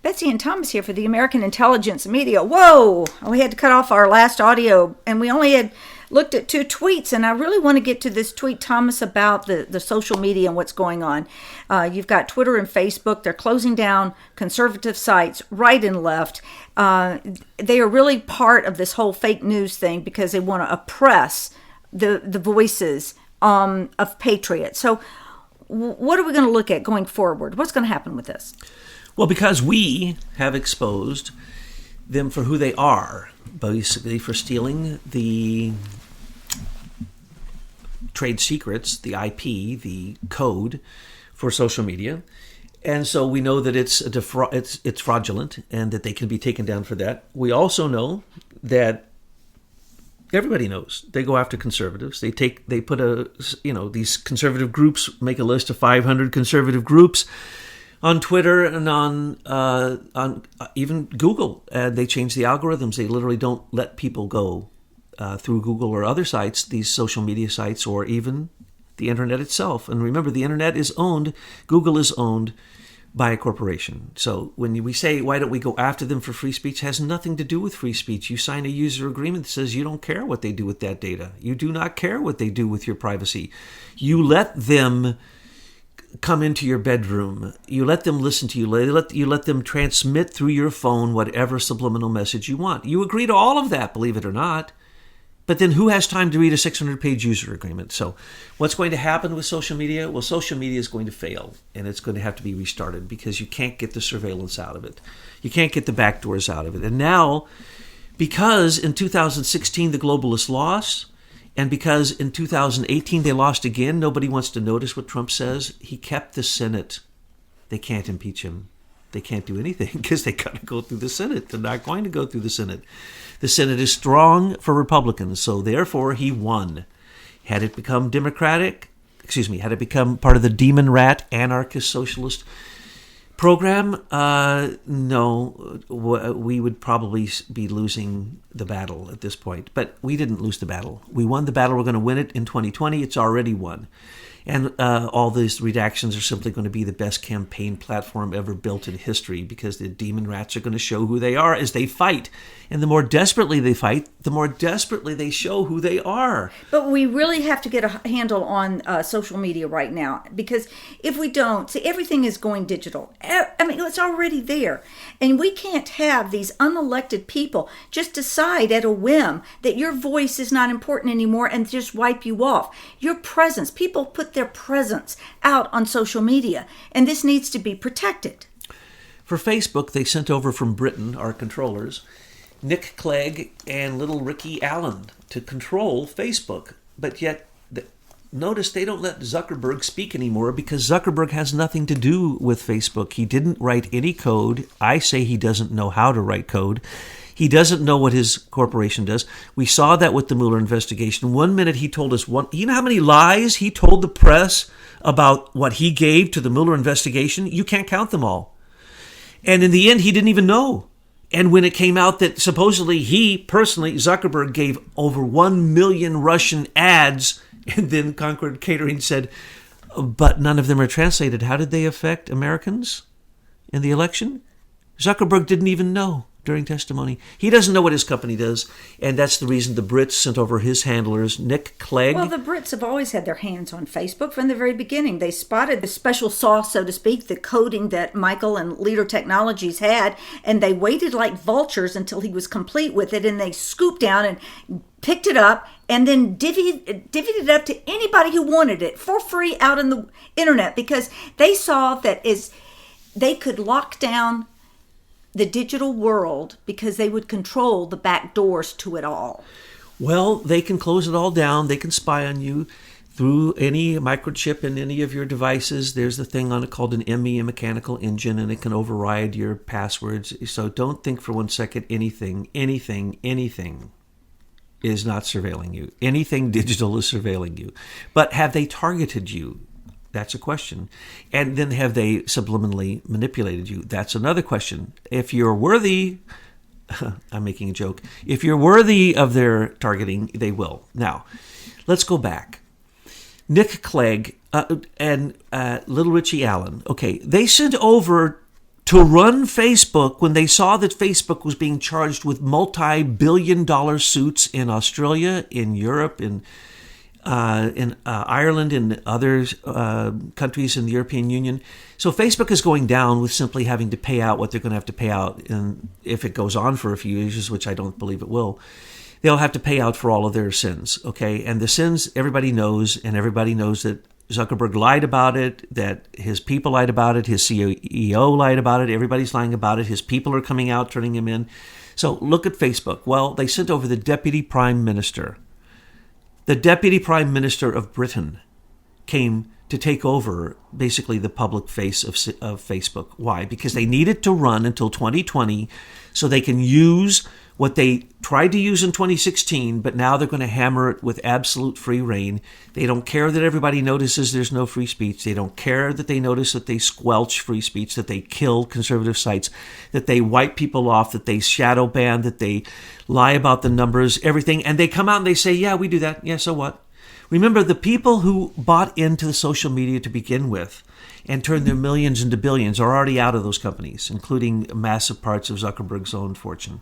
Betsy and Thomas here for the American Intelligence Media. Whoa! We had to cut off our last audio, and we only had looked at 2 tweets, and I really want to get to this tweet, Thomas, about the social media and what's going on. You've got Twitter and Facebook. They're closing down conservative sites right and left. They are really part of this whole fake news thing because they want to oppress the voices of patriots. So what are we going to look at going forward? What's going to happen with this? Well, because we have exposed them for who they are, basically for stealing the trade secrets, the IP, the code for social media. And so we know that it's fraudulent and that they can be taken down for that. We also know that everybody knows they go after conservatives. They put these conservative groups, make a list of 500 conservative groups on Twitter and on even Google. They change the algorithms. They literally don't let people go through Google or other sites, these social media sites, or even the internet itself. And remember, the internet is owned, Google is owned by a corporation. So when we say, why don't we go after them for free speech, it has nothing to do with free speech. You sign a user agreement that says you don't care what they do with that data. You do not care what they do with your privacy. You let them come into your bedroom. You let them listen to you. You let them transmit through your phone whatever subliminal message you want. You agree to all of that, believe it or not. But then who has time to read a 600-page user agreement? So what's going to happen with social media? Well, social media is going to fail, and it's going to have to be restarted because you can't get the surveillance out of it. You can't get the backdoors out of it. And now, because in 2016 the globalists lost, and because in 2018 they lost again, nobody wants to notice what Trump says. He kept the Senate. They can't impeach him. They can't do anything because they got to go through the Senate. They're not going to go through the Senate. The Senate is strong for Republicans, so therefore he won. Had it become had it become part of the demon rat anarchist socialist program, no, we would probably be losing the battle at this point. But we didn't lose the battle. We won the battle. We're going to win it in 2020. It's already won. And all these redactions are simply going to be the best campaign platform ever built in history because the demon rats are going to show who they are as they fight. And the more desperately they fight, the more desperately they show who they are. But we really have to get a handle on social media right now because if we don't, see, everything is going digital. I mean, it's already there. And we can't have these unelected people just decide at a whim that your voice is not important anymore and just wipe you off. Your presence, people put their presence out on social media, and this needs to be protected. For Facebook, they sent over from Britain, our controllers, Nick Clegg and little Ricky Allen to control Facebook. But yet, notice they don't let Zuckerberg speak anymore because Zuckerberg has nothing to do with Facebook. He didn't write any code. I say he doesn't know how to write code. He doesn't know what his corporation does. We saw that with the Mueller investigation. 1 minute he told us you know how many lies he told the press about what he gave to the Mueller investigation? You can't count them all. And in the end, he didn't even know. And when it came out that supposedly he personally, Zuckerberg, gave over 1 million Russian ads, and then Concord Catering said, but none of them are translated. How did they affect Americans in the election? Zuckerberg didn't even know during testimony. He doesn't know what his company does, and that's the reason the Brits sent over his handlers, Nick Clegg. Well, the Brits have always had their hands on Facebook from the very beginning. They spotted the special sauce, so to speak, the coding that Michael and Leader Technologies had, and they waited like vultures until he was complete with it, and they scooped down and picked it up and then divvied it up to anybody who wanted it for free out on the internet because they saw that as they could lock down the digital world because they would control the back doors to it all. Well, they can close it all down. They can spy on you through any microchip in any of your devices. There's a thing on it called an ME, a mechanical engine, and it can override your passwords. So don't think for 1 second anything is not surveilling you. Anything digital is surveilling you. But have they targeted you? That's a question. And then have they subliminally manipulated you? That's another question. If you're worthy, I'm making a joke. If you're worthy of their targeting, they will. Now, let's go back. Nick Clegg and little Richie Allen. Okay, they sent over to run Facebook when they saw that Facebook was being charged with multi-billion-dollar suits in Australia, in Europe, in Ireland, and other countries in the European Union. So Facebook is going down with simply having to pay out what they're going to have to pay out. And if it goes on for a few years, which I don't believe it will, they'll have to pay out for all of their sins, okay? And the sins everybody knows, and everybody knows that Zuckerberg lied about it, that his people lied about it, his CEO lied about it, everybody's lying about it, his people are coming out, turning him in. So look at Facebook. Well, they sent over the Deputy Prime Minister. The Deputy Prime Minister of Britain came to take over basically the public face of Facebook. Why? Because they need it to run until 2020 so they can use what they tried to use in 2016, but now they're going to hammer it with absolute free reign. They don't care that everybody notices there's no free speech. They don't care that they notice that they squelch free speech, that they kill conservative sites, that they wipe people off, that they shadow ban, that they lie about the numbers, everything. And they come out and they say, yeah, we do that. Yeah, so what? Remember, the people who bought into the social media to begin with and turned their millions into billions are already out of those companies, including massive parts of Zuckerberg's own fortune.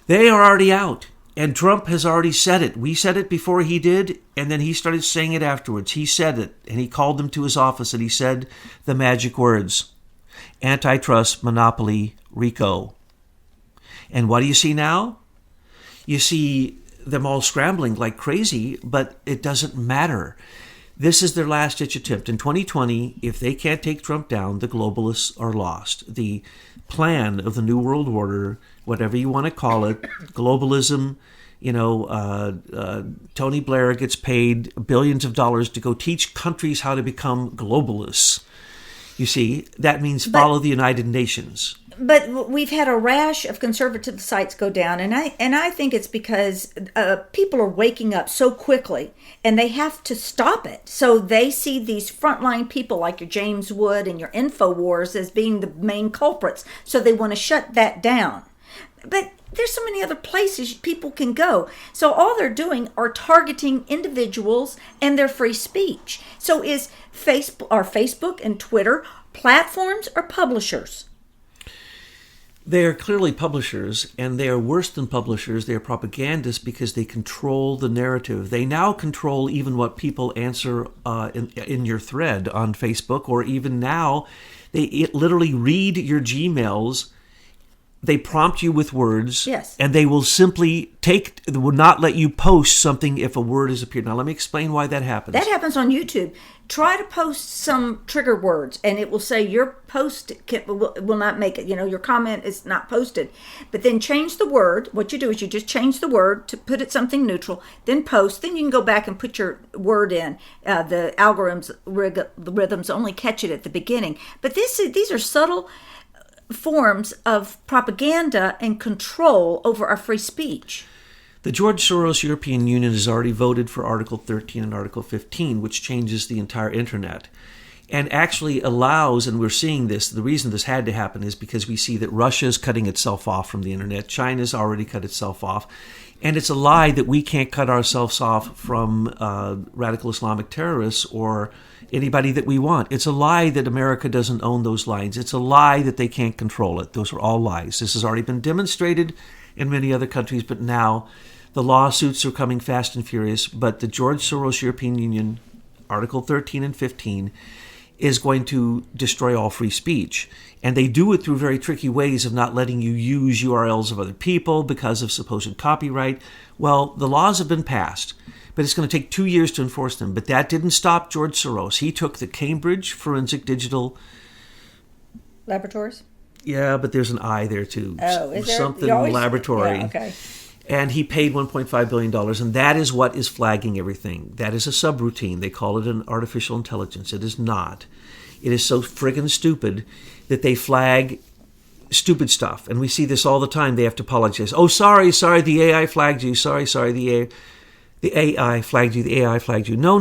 They are already out, and Trump has already said it. We said it before he did, and then he started saying it afterwards. He said it, and he called them to his office, and he said the magic words: antitrust, monopoly, RICO. And what do you see now? You see them all scrambling like crazy, but it doesn't matter. This is their last-ditch attempt. In 2020, if they can't take Trump down, the globalists are lost. The plan of the New World Order, whatever you want to call it, globalism, Tony Blair gets paid billions of dollars to go teach countries how to become globalists. You see, that means follow the United Nations. But we've had a rash of conservative sites go down, and I think it's because people are waking up so quickly, and they have to stop it. So they see these frontline people like your James Wood and your InfoWars as being the main culprits, so they want to shut that down. But there's so many other places people can go. So all they're doing are targeting individuals and their free speech. So is Facebook and Twitter platforms or publishers? They are clearly publishers, and they are worse than publishers. They are propagandists because they control the narrative. They now control even what people answer in your thread on Facebook, or even now, they literally read your Gmails. They prompt you with words, yes, and they will simply will not let you post something if a word has appeared. Now, let me explain why that happens. That happens on YouTube. Try to post some trigger words, and it will say your post will not make it. Your comment is not posted. But then change the word. What you do is you just change the word to put it something neutral, then post. Then you can go back and put your word in. The algorithms only catch it at the beginning. But these are subtle forms of propaganda and control over our free speech. The George Soros European Union has already voted for Article 13 and Article 15, which changes the entire internet and actually allows, and we're seeing this, the reason this had to happen is because we see that Russia is cutting itself off from the internet. China's already cut itself off. And it's a lie that we can't cut ourselves off from radical Islamic terrorists or anybody that we want. It's a lie that America doesn't own those lines. It's a lie that they can't control it. Those are all lies. This has already been demonstrated in many other countries, but now the lawsuits are coming fast and furious. But the George Soros European Union, Article 13 and 15, is going to destroy all free speech. And they do it through very tricky ways of not letting you use URLs of other people because of supposed copyright. Well, the laws have been passed, but it's going to take 2 years to enforce them. But that didn't stop George Soros. He took the Cambridge Forensic Digital Laboratories? Yeah, but there's an I there too. Oh, is there? Something laboratory. Yeah, okay. And he paid $1.5 billion, and that is what is flagging everything. That is a subroutine. They call it an artificial intelligence. It is not. It is so friggin' stupid that they flag stupid stuff. And we see this all the time. They have to apologize. Oh, sorry, the AI flagged you. Sorry, the AI flagged you. The AI flagged you. No,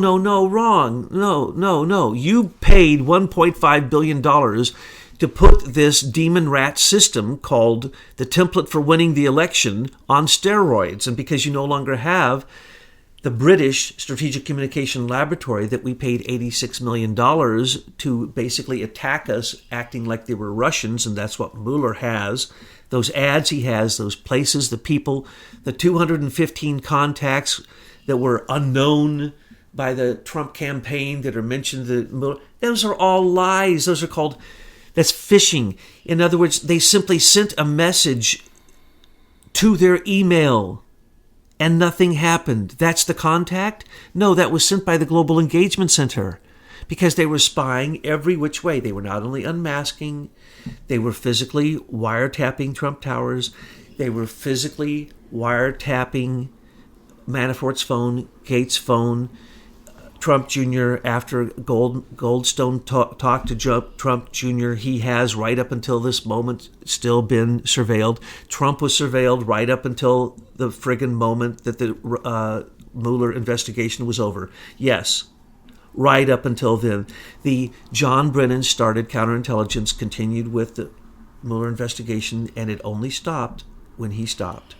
wrong. No. You paid $1.5 billion to put this demon rat system called the template for winning the election on steroids. And because you no longer have the British Strategic Communication Laboratory that we paid $86 million to basically attack us, acting like they were Russians, and that's what Mueller has. Those ads he has, those places, the people, the 215 contacts that were unknown by the Trump campaign that are mentioned, those are all lies. Those are that's phishing. In other words, they simply sent a message to their email and nothing happened. That's the contact? No, that was sent by the Global Engagement Center because they were spying every which way. They were not only unmasking, they were physically wiretapping Trump Towers. They were physically wiretapping Manafort's phone, Gates' phone, Trump Jr. after Goldstone talked to Trump Jr. He has, right up until this moment, still been surveilled. Trump was surveilled right up until the friggin' moment that the Mueller investigation was over. Yes, right up until then. The John Brennan started counterintelligence, continued with the Mueller investigation, and it only stopped when he stopped.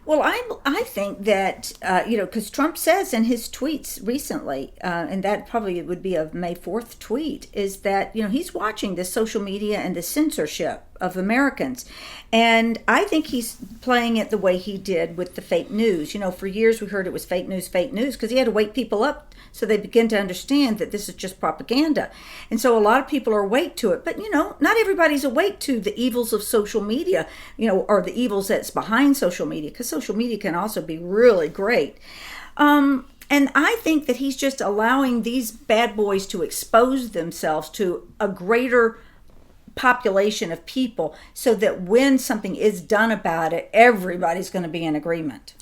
Well, I think that, because Trump says in his tweets recently, and that probably would be a May 4th tweet, is that, he's watching this social media and the censorship of Americans. And I think he's playing it the way he did with the fake news. For years we heard it was fake news, because he had to wake people up so they begin to understand that this is just propaganda. And so a lot of people are awake to it. But, not everybody's awake to the evils of social media, or the evils that's behind social media, because social media can also be really great. And I think that he's just allowing these bad boys to expose themselves to a greater population of people so that when something is done about it, everybody's going to be in agreement.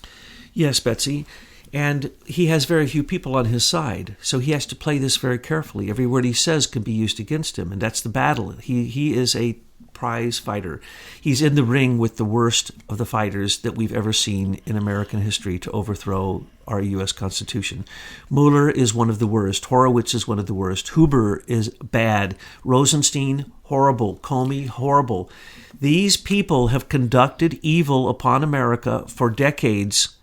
Yes, Betsy. And he has very few people on his side, so he has to play this very carefully. Every word he says can be used against him, and that's the battle. He is a prize fighter. He's in the ring with the worst of the fighters that we've ever seen in American history to overthrow our U.S. Constitution. Mueller is one of the worst. Horowitz is one of the worst. Huber is bad. Rosenstein, horrible. Comey, horrible. These people have conducted evil upon America for decades,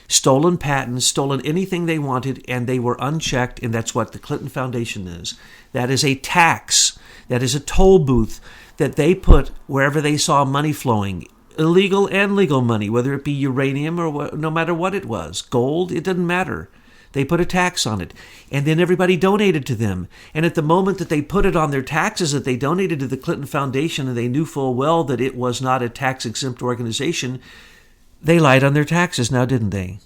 stolen patents, stolen anything they wanted, and they were unchecked, and that's what the Clinton Foundation is. That is a tax. That is a toll booth that they put wherever they saw money flowing, illegal and legal money, whether it be uranium or no matter what it was, gold, it didn't matter. They put a tax on it, and then everybody donated to them. And at the moment that they put it on their taxes, that they donated to the Clinton Foundation, and they knew full well that it was not a tax-exempt organization, they lied on their taxes now, didn't they?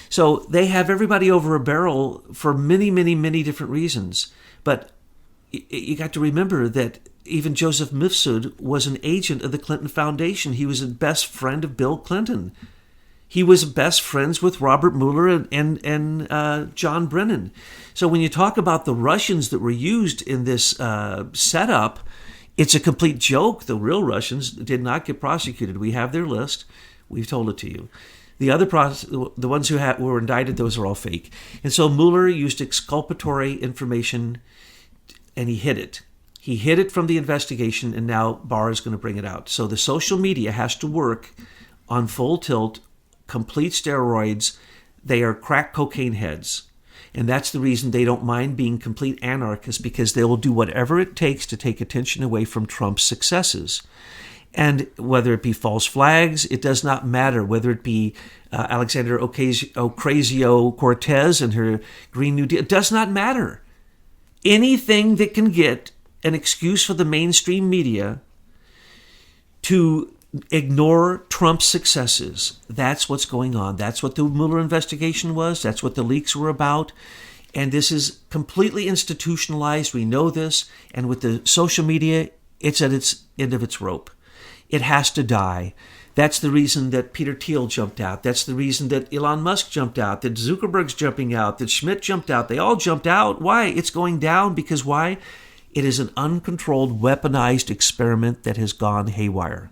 So they have everybody over a barrel for many, many, many different reasons. But you got to remember that even Joseph Mifsud was an agent of the Clinton Foundation. He was a best friend of Bill Clinton. He was best friends with Robert Mueller and John Brennan. So when you talk about the Russians that were used in this setup, it's a complete joke. The real Russians did not get prosecuted. We have their list. We've told it to you. The ones who were indicted, those are all fake. And so Mueller used exculpatory information, and he hid it. He hid it from the investigation, and now Barr is going to bring it out. So the social media has to work on full tilt, complete steroids. They are crack cocaine heads. And that's the reason they don't mind being complete anarchists, because they will do whatever it takes to take attention away from Trump's successes. And whether it be false flags, it does not matter. Whether it be Alexandria Ocasio-Cortez and her Green New Deal, it does not matter. Anything that can get an excuse for the mainstream media to ignore Trump's successes, that's what's going on. That's what the Mueller investigation was. That's what the leaks were about. And this is completely institutionalized. We know this. And with the social media, it's at its end of its rope. It has to die. That's the reason that Peter Thiel jumped out. That's the reason that Elon Musk jumped out, that Zuckerberg's jumping out, that Schmidt jumped out. They all jumped out. Why? It's going down because why? It is an uncontrolled, weaponized experiment that has gone haywire.